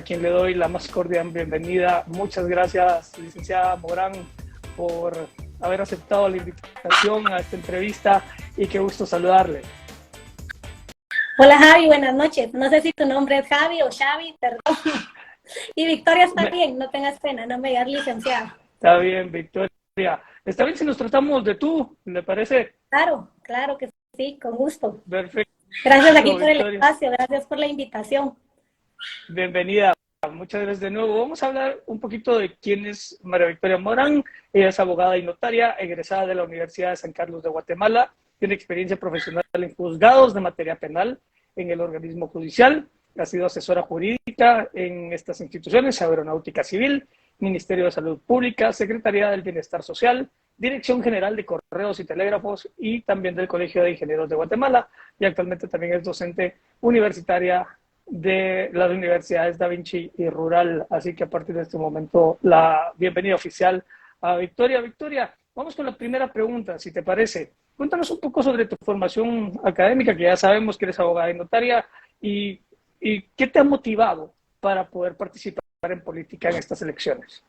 quien le doy la más cordial bienvenida. Muchas gracias, licenciada Morán, por haber aceptado la invitación a esta entrevista y qué gusto saludarle. Hola Javi, buenas noches. No sé si tu nombre es Javi o Xavi, perdón. Y Victoria está bien, no tengas pena, no me digas licenciada. Está bien, Victoria. ¿Está bien si nos tratamos de tú? ¿Le parece? Claro, claro que sí, con gusto. Perfecto. Gracias aquí por Victoria. el espacio, gracias por la invitación. Bienvenida. Muchas gracias de nuevo. Vamos a hablar un poquito de quién es María Victoria Morán. Ella es abogada y notaria, egresada de la Universidad de San Carlos de Guatemala. Tiene experiencia profesional en juzgados de materia penal en el organismo judicial. Ha sido asesora jurídica en estas instituciones: Aeronáutica Civil, Ministerio de Salud Pública, Secretaría del Bienestar Social, Dirección General de Correos y Telégrafos y también del Colegio de Ingenieros de Guatemala. Y actualmente también es docente universitaria de las universidades Da Vinci y Rural. Así que a partir de este momento, la bienvenida oficial a Victoria. Victoria, vamos con la primera pregunta, si te parece. Cuéntanos un poco sobre tu formación académica, que ya sabemos que eres abogada y notaria, y qué te ha motivado para poder participar en política en estas elecciones.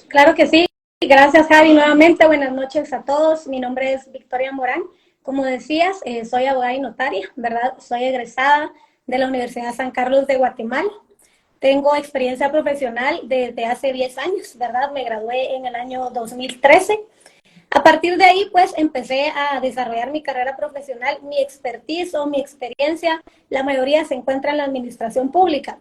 Claro que sí. Gracias Javi nuevamente. Buenas noches a todos. Mi nombre es Victoria Morán. Como decías, soy abogada y notaria, ¿verdad? Soy egresada de la Universidad de San Carlos de Guatemala. Tengo experiencia profesional desde hace 10 años, ¿verdad? Me gradué en el año 2013. A partir de ahí, pues, empecé a desarrollar mi carrera profesional. Mi expertise o mi experiencia, la mayoría se encuentra en la administración pública.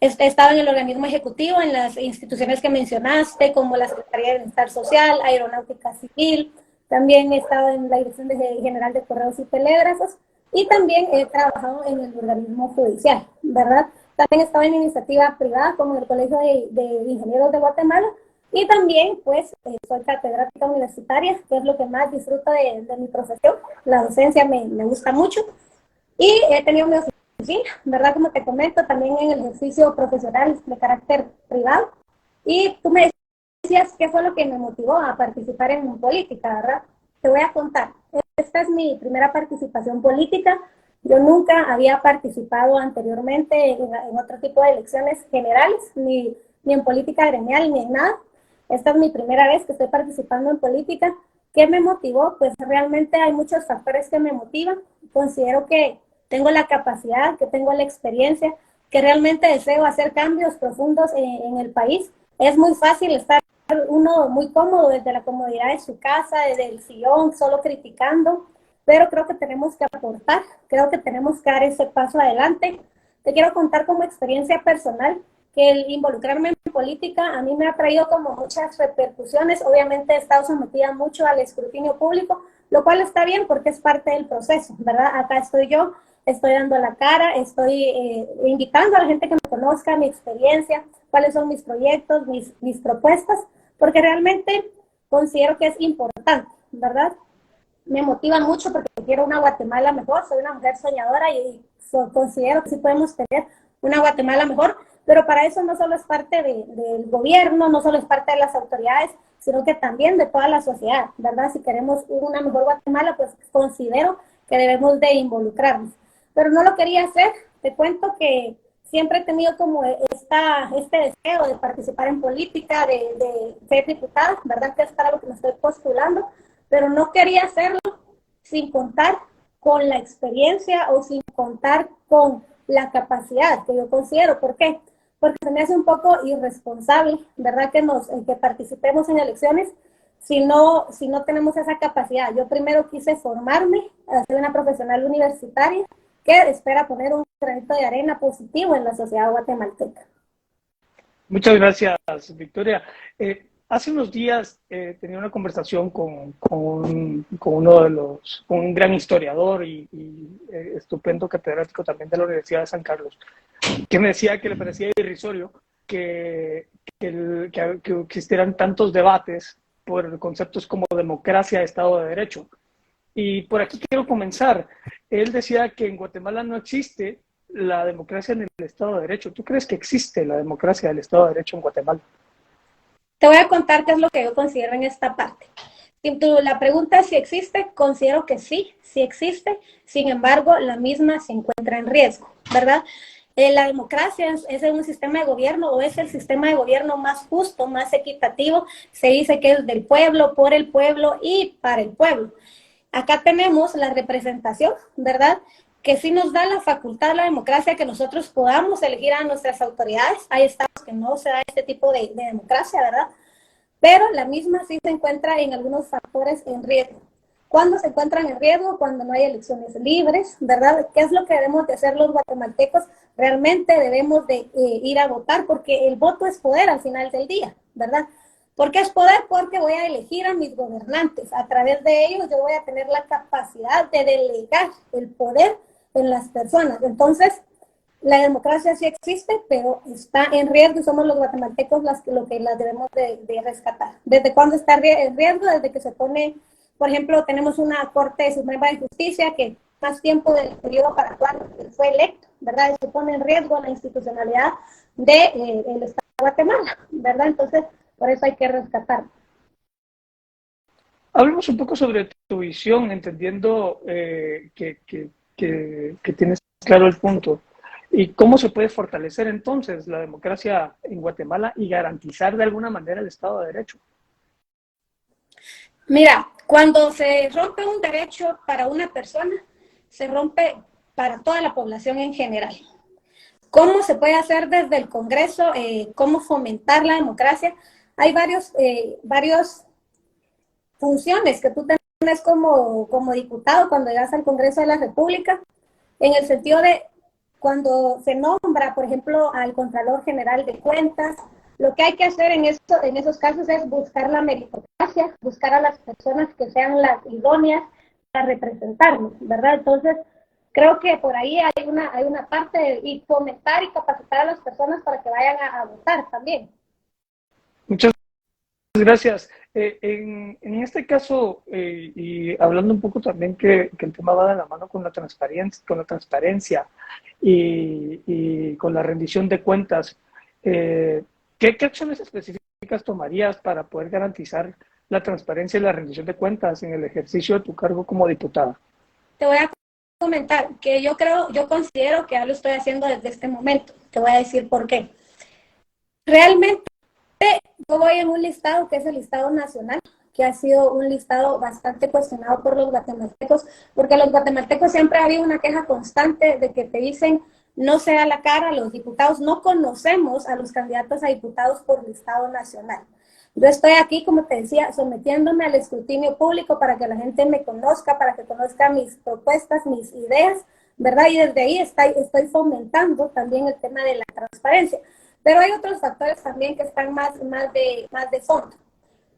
He estado en el organismo ejecutivo, en las instituciones que mencionaste, como la Secretaría de Bienestar Social, Aeronáutica Civil. También he estado en la Dirección General de Correos y Telégrafos. Y también he trabajado en el organismo judicial, ¿verdad? También he estado en iniciativa privada, como en el Colegio de Ingenieros de Guatemala. Y también, pues, soy catedrática universitaria, que es lo que más disfruto de mi profesión. La docencia me gusta mucho. Y he tenido mi oficina, ¿verdad? Como te comento, también en el ejercicio profesional de carácter privado. Y tú me decías qué fue lo que me motivó a participar en política, ¿verdad? Te voy a contar. Esta es mi primera participación política. Yo nunca había participado anteriormente en otro tipo de elecciones generales, ni en política gremial, ni en nada. Esta es mi primera vez que estoy participando en política. ¿Qué me motivó? Pues realmente hay muchos factores que me motivan. Considero que tengo la capacidad, que tengo la experiencia, que realmente deseo hacer cambios profundos en el país. Es muy fácil estar uno muy cómodo desde la comodidad de su casa, desde el sillón, solo criticando, pero creo que tenemos que aportar, creo que tenemos que dar ese paso adelante. Te quiero contar como experiencia personal que el involucrarme en política a mí me ha traído como muchas repercusiones. Obviamente he estado sometida mucho al escrutinio público, lo cual está bien porque es parte del proceso, ¿verdad? Acá estoy yo, estoy dando la cara, estoy invitando a la gente que me conozca, mi experiencia, cuáles son mis proyectos, mis propuestas, porque realmente considero que es importante, ¿verdad? Me motiva mucho porque quiero una Guatemala mejor, soy una mujer soñadora y considero que sí podemos tener una Guatemala mejor, pero para eso no solo es parte del gobierno, no solo es parte de las autoridades, sino que también de toda la sociedad, ¿verdad? Si queremos una mejor Guatemala, pues considero que debemos de involucrarnos. Pero no lo quería hacer, te cuento que siempre he tenido como este deseo de participar en política, de ser diputada, ¿verdad? Que es para lo que me estoy postulando, pero no quería hacerlo sin contar con la experiencia o sin contar con la capacidad que yo considero. ¿Por qué? Porque se me hace un poco irresponsable, ¿verdad? Que participemos en elecciones si no tenemos esa capacidad. Yo primero quise formarme, ser una profesional universitaria que espera poner un granito de arena positivo en la sociedad guatemalteca. Muchas gracias, Victoria. Hace unos días tenía una conversación con un gran historiador y estupendo catedrático también de la Universidad de San Carlos, que me decía que le parecía irrisorio que existieran tantos debates por conceptos como democracia, Estado de Derecho. Y por aquí quiero comenzar. Él decía que en Guatemala no existe la democracia en el Estado de Derecho. ¿Tú crees que existe la democracia del Estado de Derecho en Guatemala? Te voy a contar qué es lo que yo considero en esta parte. La pregunta es si existe, considero que sí existe, sin embargo, la misma se encuentra en riesgo, ¿verdad? La democracia es un sistema de gobierno o es el sistema de gobierno más justo, más equitativo. Se dice que es del pueblo, por el pueblo y para el pueblo. Acá tenemos la representación, ¿verdad? Que sí nos da la facultad de la democracia que nosotros podamos elegir a nuestras autoridades. Hay estados que no se da este tipo de democracia, ¿verdad? Pero la misma sí se encuentra en algunos factores en riesgo. ¿Cuándo se encuentran en riesgo? Cuando no hay elecciones libres, ¿verdad? ¿Qué es lo que debemos de hacer los guatemaltecos? Realmente debemos de ir a votar porque el voto es poder al final del día, ¿verdad? ¿Por qué es poder? Porque voy a elegir a mis gobernantes. A través de ellos yo voy a tener la capacidad de delegar el poder en las personas. Entonces, la democracia sí existe, pero está en riesgo y somos los guatemaltecos lo que las debemos de rescatar. ¿Desde cuándo está en riesgo? Desde que se pone, por ejemplo, tenemos una Corte Suprema de Justicia que más tiempo del periodo para cuando fue electo, ¿verdad? Se pone en riesgo la institucionalidad del Estado de Guatemala, ¿verdad? Entonces, por eso hay que rescatar. Hablemos un poco sobre tu visión, entendiendo que tienes claro el punto. ¿Y cómo se puede fortalecer entonces la democracia en Guatemala y garantizar de alguna manera el Estado de Derecho? Mira, cuando se rompe un derecho para una persona, se rompe para toda la población en general. ¿Cómo se puede hacer desde el Congreso? ¿Cómo fomentar la democracia? Hay varios funciones que tú tienes como diputado cuando llegas al Congreso de la República, en el sentido de cuando se nombra, por ejemplo, al Contralor General de Cuentas, lo que hay que hacer en esos casos es buscar la meritocracia, buscar a las personas que sean las idóneas para representarnos, ¿verdad? Entonces, creo que por ahí hay una parte y fomentar y capacitar a las personas para que vayan a votar también. Muchas gracias. En este caso, y hablando un poco también que el tema va de la mano con la transparencia y con la rendición de cuentas, ¿qué acciones específicas tomarías para poder garantizar la transparencia y la rendición de cuentas en el ejercicio de tu cargo como diputada? Te voy a comentar que yo considero que ya lo estoy haciendo desde este momento. Te voy a decir por qué. Realmente yo voy en un listado que es el listado nacional, que ha sido un listado bastante cuestionado por los guatemaltecos, porque los guatemaltecos siempre ha habido una queja constante de que te dicen no se da la cara, los diputados no conocemos a los candidatos a diputados por listado nacional. Yo estoy aquí, como te decía, sometiéndome al escrutinio público para que la gente me conozca, para que conozca mis propuestas, mis ideas, ¿verdad? Y desde ahí estoy fomentando también el tema de la transparencia. Pero hay otros factores también que están más de fondo.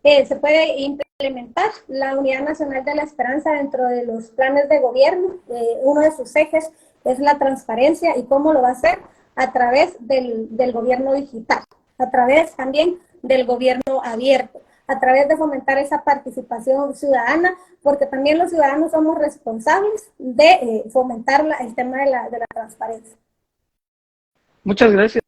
Se puede implementar la Unidad Nacional de la Esperanza dentro de los planes de gobierno. Uno de sus ejes es la transparencia. ¿Y cómo lo va a hacer? A través del gobierno digital, a través también del gobierno abierto, a través de fomentar esa participación ciudadana, porque también los ciudadanos somos responsables de fomentar el tema de la transparencia. Muchas gracias.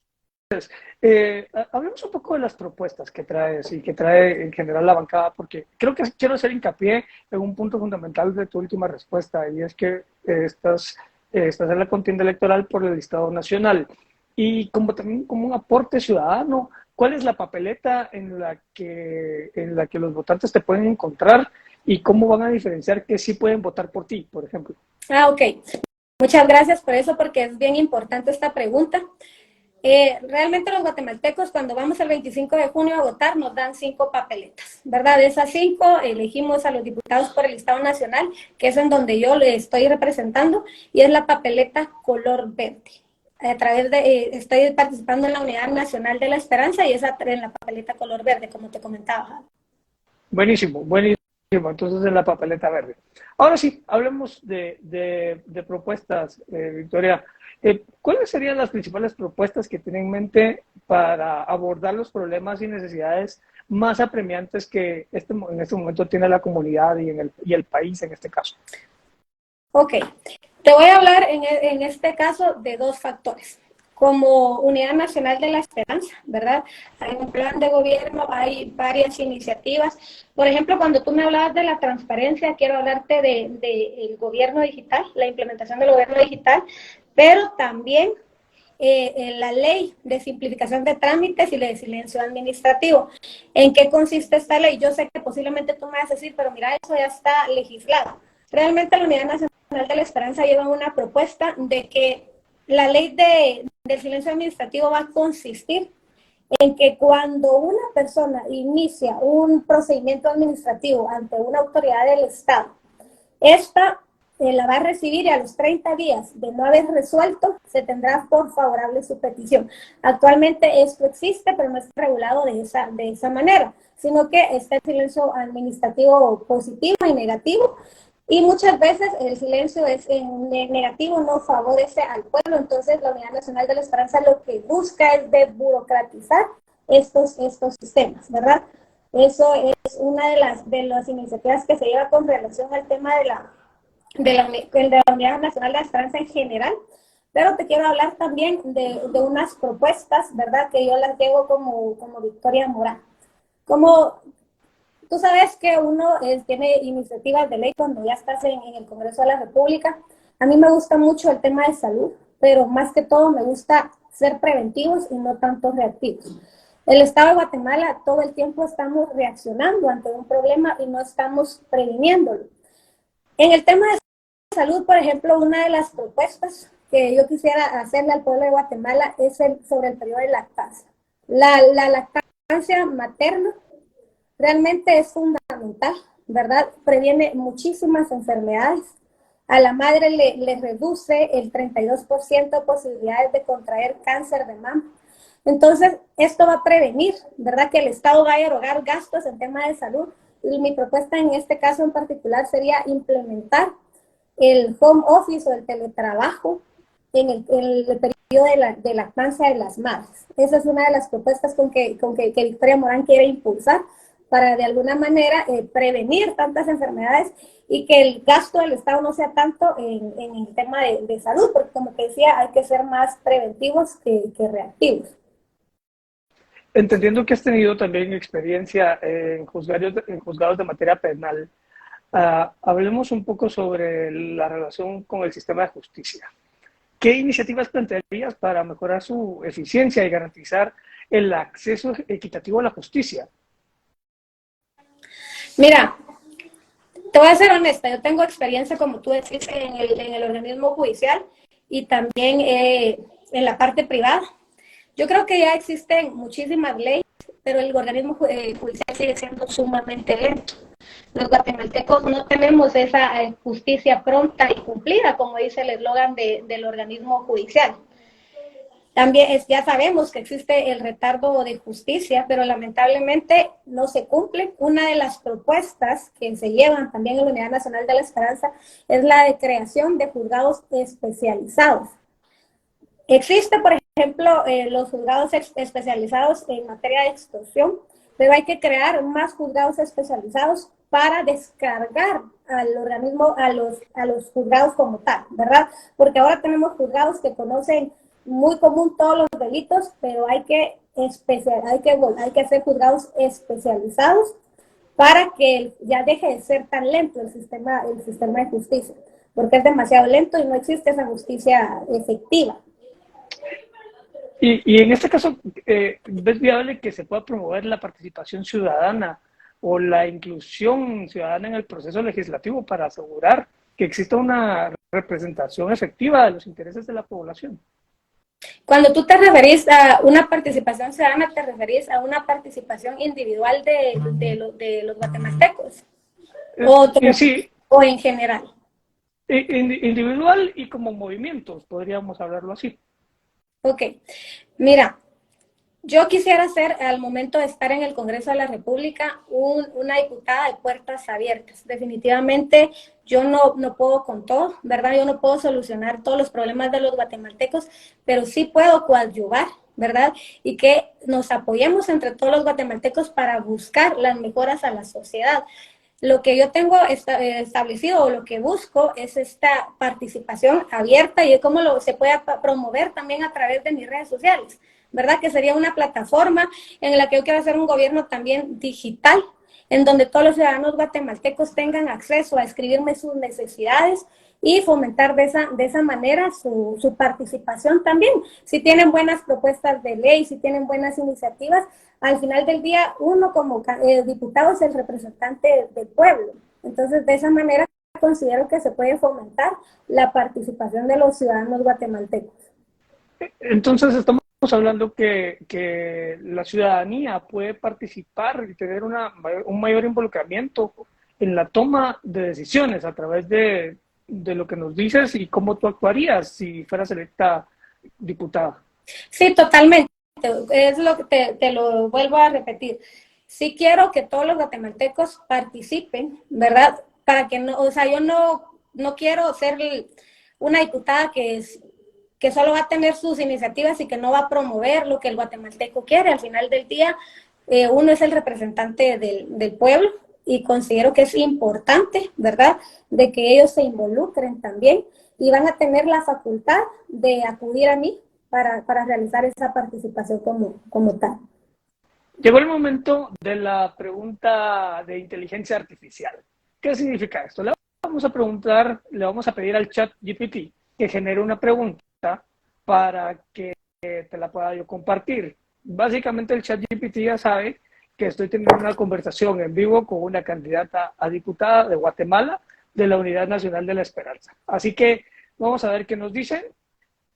Hablemos un poco de las propuestas que traes y que trae en general la bancada, porque creo que quiero hacer hincapié en un punto fundamental de tu última respuesta, y es que estás en la contienda electoral por el listado nacional. Y también como un aporte ciudadano, ¿cuál es la papeleta en la que los votantes te pueden encontrar y cómo van a diferenciar que sí pueden votar por ti, por ejemplo? Ok. Muchas gracias por eso, porque es bien importante esta pregunta. Realmente los guatemaltecos, cuando vamos el 25 de junio a votar, nos dan 5 papeletas, ¿verdad? De esas 5 elegimos a los diputados por el Estado Nacional, que es en donde yo le estoy representando, y es la papeleta color verde. A través de, estoy participando en la Unidad Nacional de la Esperanza y es en la papeleta color verde, como te comentaba. Buenísimo, buenísimo. Entonces en la papeleta verde. Ahora sí, hablemos de propuestas, Victoria. ¿Cuáles serían las principales propuestas que tienen en mente para abordar los problemas y necesidades más apremiantes que en este momento tiene la comunidad y el país en este caso? Ok, te voy a hablar en este caso de 2 factores. Como Unidad Nacional de la Esperanza, ¿verdad? Hay un plan de gobierno, hay varias iniciativas. Por ejemplo, cuando tú me hablabas de la transparencia, quiero hablarte del gobierno digital, la implementación del gobierno digital, pero también la ley de simplificación de trámites y de silencio administrativo. ¿En qué consiste esta ley? Yo sé que posiblemente tú me vas a decir, pero mira, eso ya está legislado. Realmente la Unidad Nacional de la Esperanza lleva una propuesta de que la ley del silencio administrativo va a consistir en que cuando una persona inicia un procedimiento administrativo ante una autoridad del Estado, esta la va a recibir y a los 30 días de no haber resuelto, se tendrá por favorable su petición. Actualmente esto existe, pero no está regulado de esa manera, sino que está el silencio administrativo positivo y negativo, y muchas veces el silencio negativo no favorece al pueblo. Entonces la Unidad Nacional de la Esperanza lo que busca es desburocratizar estos sistemas, ¿verdad? Eso es una de las iniciativas que se lleva con relación al tema de la Unidad Nacional de la Esperanza en general, pero te quiero hablar también de unas propuestas, ¿verdad?, que yo las llevo como Victoria Morán. Como tú sabes que uno tiene iniciativas de ley cuando ya estás en el Congreso de la República. A mí me gusta mucho el tema de salud, pero más que todo me gusta ser preventivos y no tanto reactivos. El Estado de Guatemala todo el tiempo estamos reaccionando ante un problema y no estamos previniéndolo. En el tema de salud, por ejemplo, una de las propuestas que yo quisiera hacerle al pueblo de Guatemala es sobre el periodo de lactancia. La lactancia materna realmente es fundamental, ¿verdad? Previene muchísimas enfermedades. A la madre le reduce el 32% de posibilidades de contraer cáncer de mama. Entonces, esto va a prevenir, ¿verdad?, que el Estado vaya a erogar gastos en tema de salud. Y mi propuesta en este caso en particular sería implementar el home office o el teletrabajo en el periodo de lactancia de las madres. Esa es una de las propuestas que Victoria Morán quiere impulsar para de alguna manera prevenir tantas enfermedades y que el gasto del Estado no sea tanto en el tema de salud, porque como te decía, hay que ser más preventivos que reactivos. Entendiendo que has tenido también experiencia en juzgados de materia penal, hablemos un poco sobre la relación con el sistema de justicia. ¿Qué iniciativas plantearías para mejorar su eficiencia y garantizar el acceso equitativo a la justicia? Mira, te voy a ser honesta, yo tengo experiencia, como tú decís, en el organismo judicial y también en la parte privada. Yo creo que ya existen muchísimas leyes, pero el organismo judicial sigue siendo sumamente lento. Los guatemaltecos no tenemos esa justicia pronta y cumplida, como dice el eslogan del organismo judicial. También ya sabemos que existe el retardo de justicia, pero lamentablemente no se cumple. Una de las propuestas que se llevan también en la Unidad Nacional de la Esperanza es la de creación de juzgados especializados. Existe, por ejemplo, los juzgados especializados en materia de extorsión, pero hay que crear más juzgados especializados para descargar al organismo, a los juzgados como tal, ¿verdad? Porque ahora tenemos juzgados que conocen muy común todos los delitos, pero hay que hacer juzgados especializados para que ya deje de ser tan lento el sistema de justicia, porque es demasiado lento y no existe esa justicia efectiva. Y en este caso, ¿ves viable que se pueda promover la participación ciudadana o la inclusión ciudadana en el proceso legislativo para asegurar que exista una representación efectiva de los intereses de la población? Cuando tú te referís a una participación ciudadana, ¿te referís a una participación individual de los guatemaltecos? Sí, ¿O en general? individual y como movimientos, podríamos hablarlo así. Ok, mira, yo quisiera ser, al momento de estar en el Congreso de la República, una diputada de puertas abiertas. Definitivamente yo no puedo con todo, ¿verdad? Yo no puedo solucionar todos los problemas de los guatemaltecos, pero sí puedo coadyuvar, ¿verdad? Y que nos apoyemos entre todos los guatemaltecos para buscar las mejoras a la sociedad. Lo que yo tengo establecido o lo que busco es esta participación abierta y cómo se puede promover también a través de mis redes sociales, ¿verdad? Que sería una plataforma en la que yo quiero hacer un gobierno también digital, en donde todos los ciudadanos guatemaltecos tengan acceso a escribirme sus necesidades y fomentar de esa manera su participación también. Si tienen buenas propuestas de ley, si tienen buenas iniciativas, al final del día uno como diputado es el representante del pueblo. Entonces, de esa manera considero que se puede fomentar la participación de los ciudadanos guatemaltecos. Entonces estamos hablando que la ciudadanía puede participar y tener un mayor involucramiento en la toma de decisiones a través de lo que nos dices y cómo tú actuarías si fueras electa diputada. Sí, totalmente. Es lo que te lo vuelvo a repetir. Sí quiero que todos los guatemaltecos participen, ¿verdad? Para que no, o sea, yo no quiero ser una diputada que solo va a tener sus iniciativas y que no va a promover lo que el guatemalteco quiere. Al final del día, uno es el representante del pueblo y considero que es importante, ¿verdad?, de que ellos se involucren también y van a tener la facultad de acudir a mí para realizar esa participación como tal. Llegó el momento de la pregunta de inteligencia artificial. ¿Qué significa esto? Le vamos a pedir al chat GPT que genere una pregunta para que te la pueda yo compartir. Básicamente el chat GPT ya sabe que estoy teniendo una conversación en vivo con una candidata a diputada de Guatemala de la Unidad Nacional de la Esperanza. Así que vamos a ver qué nos dicen.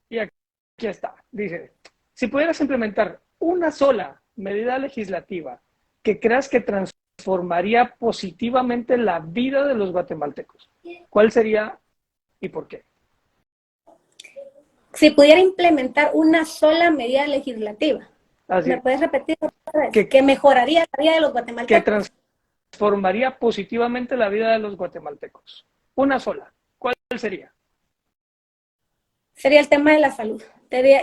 Y aquí está. Dice, si pudieras implementar una sola medida legislativa que creas que transformaría positivamente la vida de los guatemaltecos, ¿cuál sería y por qué? Si pudiera implementar una sola medida legislativa, Así ¿me es. puedes repetir otra vez? Que mejoraría la vida de los Que guatemaltecos. transformaría positivamente la vida de los guatemaltecos. Una sola. ¿Cuál sería? Sería el tema de la salud.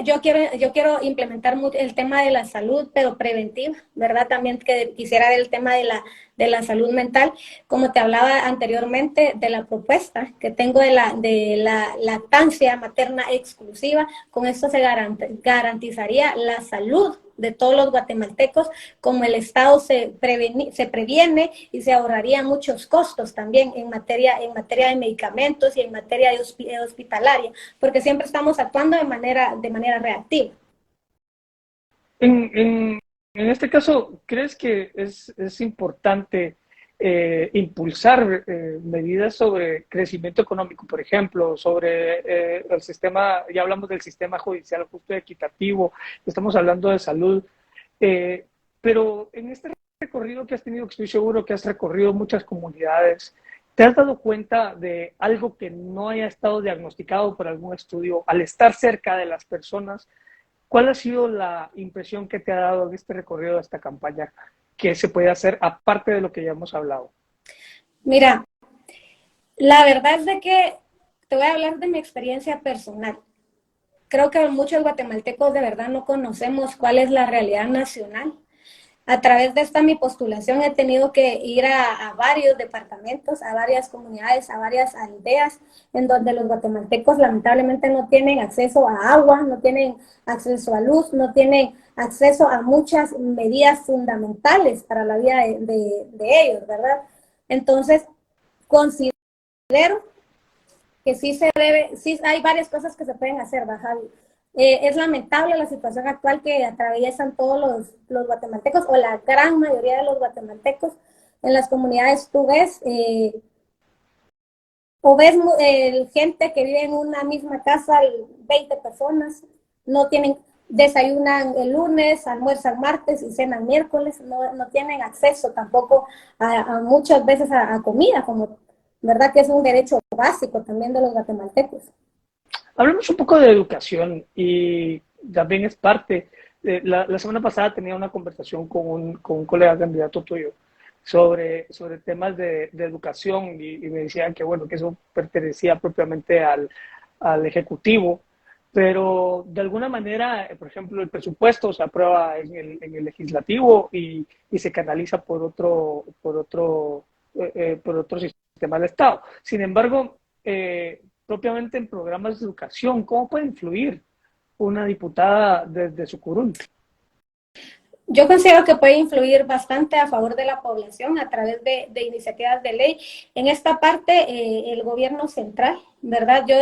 Yo quiero implementar el tema de la salud, pero preventiva, ¿verdad? También que quisiera ver el tema de la salud mental, como te hablaba anteriormente de la propuesta que tengo de la lactancia materna exclusiva. Con esto se garantizaría la salud de todos los guatemaltecos, como el Estado se previene y se ahorraría muchos costos también en materia de medicamentos y en materia de hospitalaria, porque siempre estamos actuando de manera reactiva. En este caso, ¿crees que es importante impulsar medidas sobre crecimiento económico, por ejemplo, sobre el sistema, ya hablamos del sistema judicial justo y equitativo, estamos hablando de salud, pero en este recorrido que has tenido, que estoy seguro que has recorrido muchas comunidades, ¿te has dado cuenta de algo que no haya estado diagnosticado por algún estudio al estar cerca de las personas? ¿Cuál ha sido la impresión que te ha dado en este recorrido de esta campaña que se puede hacer aparte de lo que ya hemos hablado? Mira, la verdad es de que te voy a hablar de mi experiencia personal. Creo que muchos guatemaltecos de verdad no conocemos cuál es la realidad nacional. A través de esta mi postulación he tenido que ir a varios departamentos, a varias comunidades, a varias aldeas, en donde los guatemaltecos lamentablemente no tienen acceso a agua, no tienen acceso a luz, no tienen acceso a muchas medidas fundamentales para la vida de ellos, ¿verdad? Entonces, considero que sí hay varias cosas que se pueden hacer, ¿verdad? Es lamentable la situación actual que atraviesan todos los guatemaltecos o la gran mayoría de los guatemaltecos. En las comunidades tú ves gente que vive en una misma casa, 20 personas, no tienen, desayunan el lunes, almuerzan martes y cenan miércoles, no tienen acceso tampoco a muchas veces a comida, como verdad que es un derecho básico también de los guatemaltecos. Hablemos un poco de educación y también es parte. La semana pasada tenía una conversación con un colega candidato tuyo sobre temas de educación y me decían que, bueno, que eso pertenecía propiamente al Ejecutivo, pero de alguna manera, por ejemplo, el presupuesto se aprueba en el Legislativo y se canaliza por otro sistema del Estado. Sin embargo, propiamente en programas de educación, ¿cómo puede influir una diputada desde su curul? Yo considero que puede influir bastante a favor de la población a través de iniciativas de ley. En esta parte, el gobierno central, ¿verdad? Yo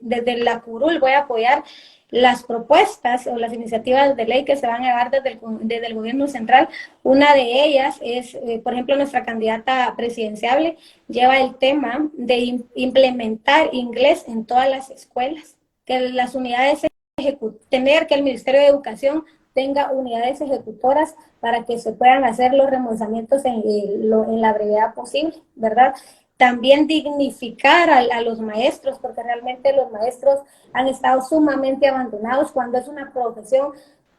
desde la curul voy a apoyar las propuestas o las iniciativas de ley que se van a dar desde el gobierno central. Una de ellas es, por ejemplo, nuestra candidata presidencial lleva el tema de implementar inglés en todas las escuelas, que las unidades tener que el Ministerio de Educación tenga unidades ejecutoras para que se puedan hacer los remozamientos en la brevedad posible, ¿verdad? También dignificar a los maestros, porque realmente los maestros han estado sumamente abandonados cuando es una profesión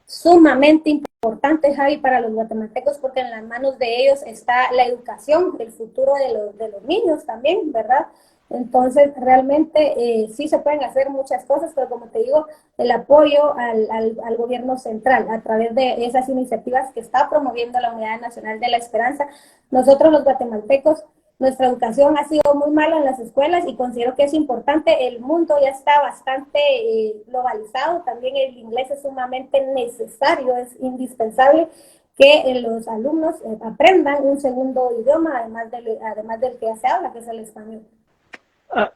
sumamente importante, Javi, para los guatemaltecos, porque en las manos de ellos está la educación, el futuro de los niños también, ¿verdad? Entonces, realmente sí se pueden hacer muchas cosas, pero como te digo, el apoyo al gobierno central a través de esas iniciativas que está promoviendo la Unidad Nacional de la Esperanza. Nosotros los guatemaltecos, nuestra educación ha sido muy mala en las escuelas y considero que es importante. El mundo ya está bastante globalizado, también el inglés es sumamente necesario, es indispensable que los alumnos aprendan un segundo idioma, además del que ya se habla, que es el español. Ah,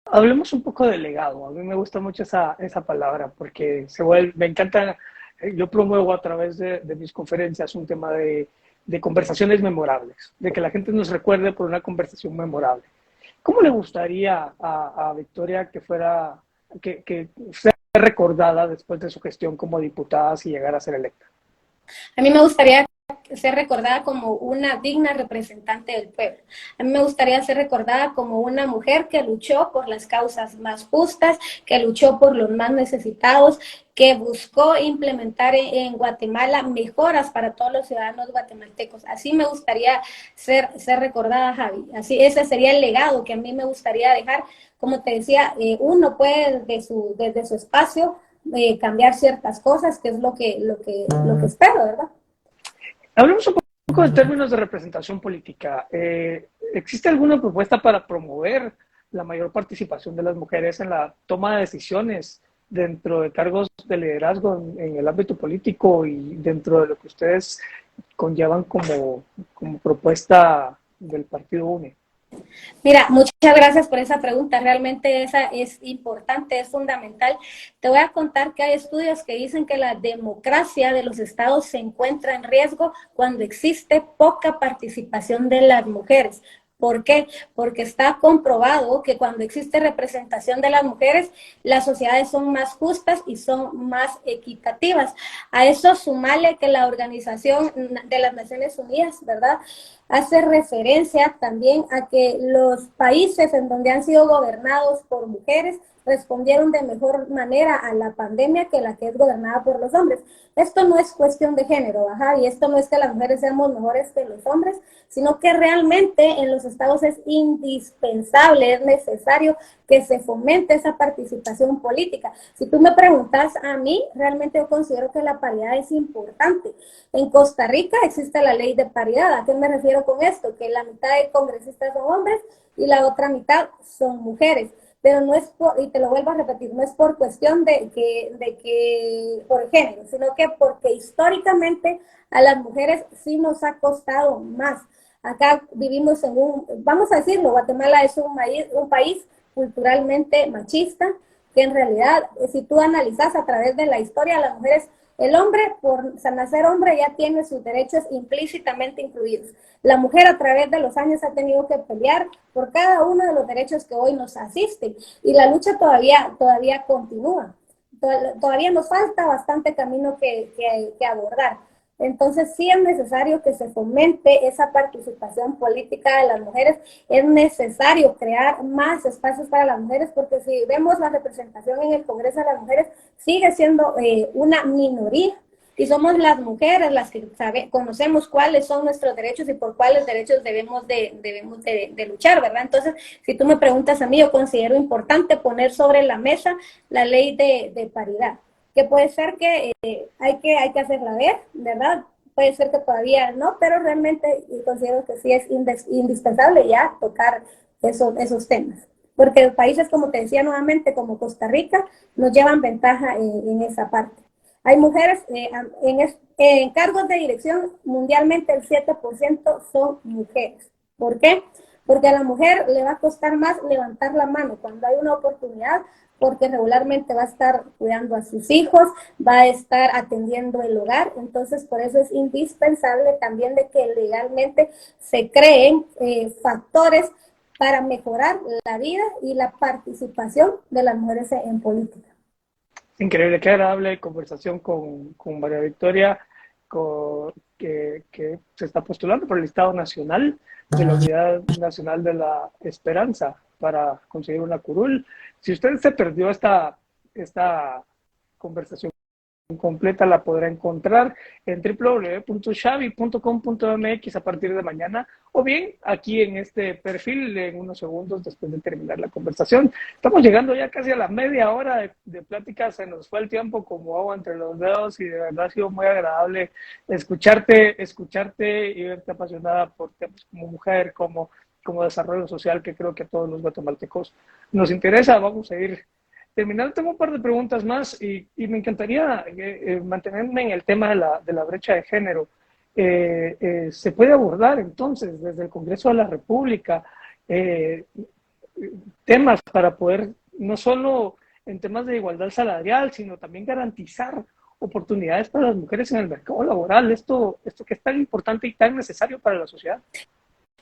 hablemos un poco del legado. A mí me gusta mucho esa palabra porque me encanta, yo promuevo a través de mis conferencias un tema de conversaciones memorables, de que la gente nos recuerde por una conversación memorable. ¿Cómo le gustaría a Victoria que sea recordada después de su gestión como diputada si llegara a ser electa? A mí me gustaría ser recordada como una digna representante del pueblo. A mí me gustaría ser recordada como una mujer que luchó por las causas más justas, que luchó por los más necesitados, que buscó implementar en Guatemala mejoras para todos los ciudadanos guatemaltecos. Así me gustaría ser recordada, Javi. Así, ese sería el legado que a mí me gustaría dejar. Como te decía, uno puede desde su espacio cambiar ciertas cosas, que es lo que espero, ¿verdad? Hablemos un poco en términos de representación política. ¿Existe alguna propuesta para promover la mayor participación de las mujeres en la toma de decisiones dentro de cargos de liderazgo en el ámbito político y dentro de lo que ustedes conllevan como propuesta del Partido UNE? Mira, muchas gracias por esa pregunta. Realmente esa es importante, es fundamental. Te voy a contar que hay estudios que dicen que la democracia de los estados se encuentra en riesgo cuando existe poca participación de las mujeres. ¿Por qué? Porque está comprobado que cuando existe representación de las mujeres, las sociedades son más justas y son más equitativas. A eso sumale que la Organización de las Naciones Unidas, ¿verdad?, hace referencia también a que los países en donde han sido gobernados por mujeres respondieron de mejor manera a la pandemia que la que es gobernada por los hombres. Esto no es cuestión de género, ajá, y esto no es que las mujeres seamos mejores que los hombres, sino que realmente en los estados es indispensable, es necesario que se fomente esa participación política. Si tú me preguntas a mí, realmente yo considero que la paridad es importante. En Costa Rica existe la ley de paridad. ¿A qué me refiero con esto? Que la mitad de congresistas son hombres y la otra mitad son mujeres. Pero no es por, y te lo vuelvo a repetir, no es por cuestión de que por género, sino que porque históricamente a las mujeres sí nos ha costado más. Acá vivimos vamos a decirlo, Guatemala es un país culturalmente machista, que en realidad, si tú analizas a través de la historia, las mujeres, el hombre, por nacer hombre, ya tiene sus derechos implícitamente incluidos. La mujer a través de los años ha tenido que pelear por cada uno de los derechos que hoy nos asisten y la lucha todavía continúa. Todavía nos falta bastante camino que abordar. Entonces sí es necesario que se fomente esa participación política de las mujeres, es necesario crear más espacios para las mujeres, porque si vemos la representación en el Congreso de las mujeres, sigue siendo una minoría, y somos las mujeres las que conocemos cuáles son nuestros derechos y por cuáles derechos debemos de luchar, ¿verdad? Entonces, si tú me preguntas a mí, yo considero importante poner sobre la mesa la ley de paridad, que puede ser que hay que hacerla ver, ¿verdad? Puede ser que todavía no, pero realmente considero que sí es indispensable ya tocar esos temas. Porque países, como te decía nuevamente, como Costa Rica, nos llevan ventaja en esa parte. Hay mujeres, en cargos de dirección mundialmente el 7% son mujeres. ¿Por qué? Porque a la mujer le va a costar más levantar la mano cuando hay una oportunidad, porque regularmente va a estar cuidando a sus hijos, va a estar atendiendo el hogar. Entonces, por eso es indispensable también de que legalmente se creen factores para mejorar la vida y la participación de las mujeres en política. Increíble, qué agradable conversación con María Victoria, que se está postulando por el Estado Nacional de la Unidad Nacional de la Esperanza para conseguir una curul. Si usted se perdió esta conversación completa, la podrá encontrar en www.xavi.com.mx a partir de mañana, o bien aquí en este perfil en unos segundos después de terminar la conversación. Estamos llegando ya casi a la media hora de plática, se nos fue el tiempo como agua entre los dedos y de verdad ha sido muy agradable escucharte y verte apasionada por temas como mujer, como desarrollo social, que creo que a todos los guatemaltecos nos interesa. Vamos a ir terminando. Tengo un par de preguntas más y me encantaría mantenerme en el tema de la brecha de género. ¿Se puede abordar entonces desde el Congreso de la República temas para poder, no solo en temas de igualdad salarial, sino también garantizar oportunidades para las mujeres en el mercado laboral? Esto que es tan importante y tan necesario para la sociedad.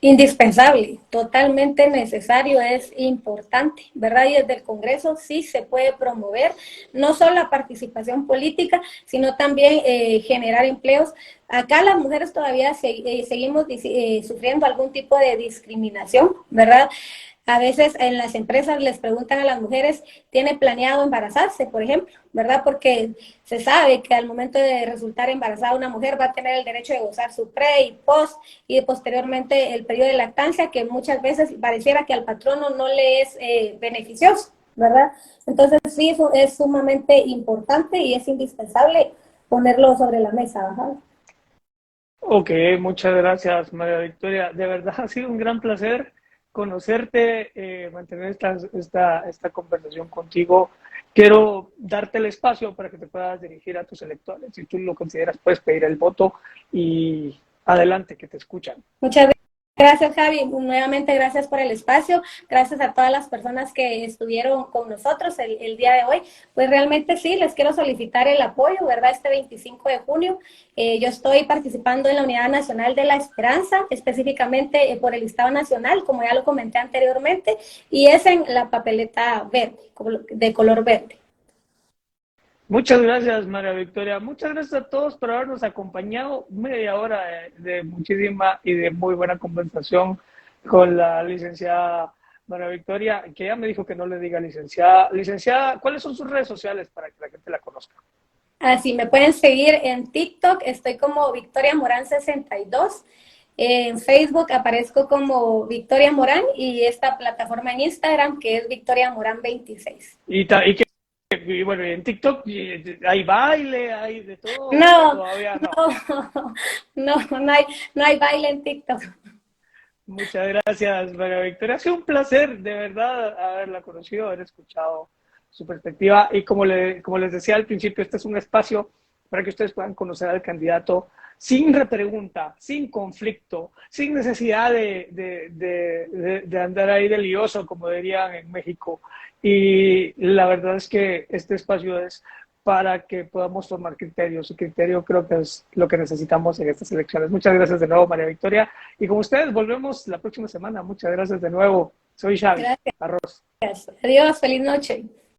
Indispensable, totalmente necesario, es importante, ¿verdad? Y desde el Congreso sí se puede promover no solo la participación política, sino también generar empleos. Acá las mujeres todavía seguimos sufriendo algún tipo de discriminación, ¿verdad? A veces en las empresas les preguntan a las mujeres, ¿tiene planeado embarazarse, por ejemplo? ¿Verdad? Porque se sabe que al momento de resultar embarazada una mujer va a tener el derecho de gozar su pre y post y posteriormente el periodo de lactancia, que muchas veces pareciera que al patrono no le es beneficioso, ¿verdad? Entonces sí, eso es sumamente importante y es indispensable ponerlo sobre la mesa, ¿verdad? Ok, muchas gracias, María Victoria. De verdad ha sido un gran placer conocerte, mantener esta conversación contigo. Quiero darte el espacio para que te puedas dirigir a tus electores. Si tú lo consideras, puedes pedir el voto y adelante, que te escuchan. Muchas gracias, Javi. Nuevamente, gracias por el espacio. Gracias a todas las personas que estuvieron con nosotros el día de hoy. Pues realmente sí, les quiero solicitar el apoyo, ¿verdad? Este 25 de junio yo estoy participando en la Unidad Nacional de la Esperanza, específicamente por el Estado Nacional, como ya lo comenté anteriormente, y es en la papeleta verde, de color verde. Muchas gracias, María Victoria. Muchas gracias a todos por habernos acompañado. Media hora de muchísima y de muy buena conversación con la licenciada María Victoria, que ya me dijo que no le diga licenciada. Licenciada, ¿cuáles son sus redes sociales para que la gente la conozca? Así me pueden seguir en TikTok, estoy como Victoria Morán 62. En Facebook aparezco como Victoria Morán y esta plataforma en Instagram que es Victoria Morán 26. Y bueno, en TikTok hay baile, hay de todo. No, Todavía no. No hay baile en TikTok. Muchas gracias, María Victoria. Ha sido un placer, de verdad, haberla conocido, haber escuchado su perspectiva. Y como les decía al principio, este es un espacio para que ustedes puedan conocer al candidato sin repregunta, sin conflicto, sin necesidad de andar ahí de lioso, como dirían en México. Y la verdad es que este espacio es para que podamos formar criterios. Y criterio creo que es lo que necesitamos en estas elecciones. Muchas gracias de nuevo, María Victoria. Y con ustedes volvemos la próxima semana. Muchas gracias de nuevo. Soy Xavi. Gracias. Arroz. Adiós, feliz noche.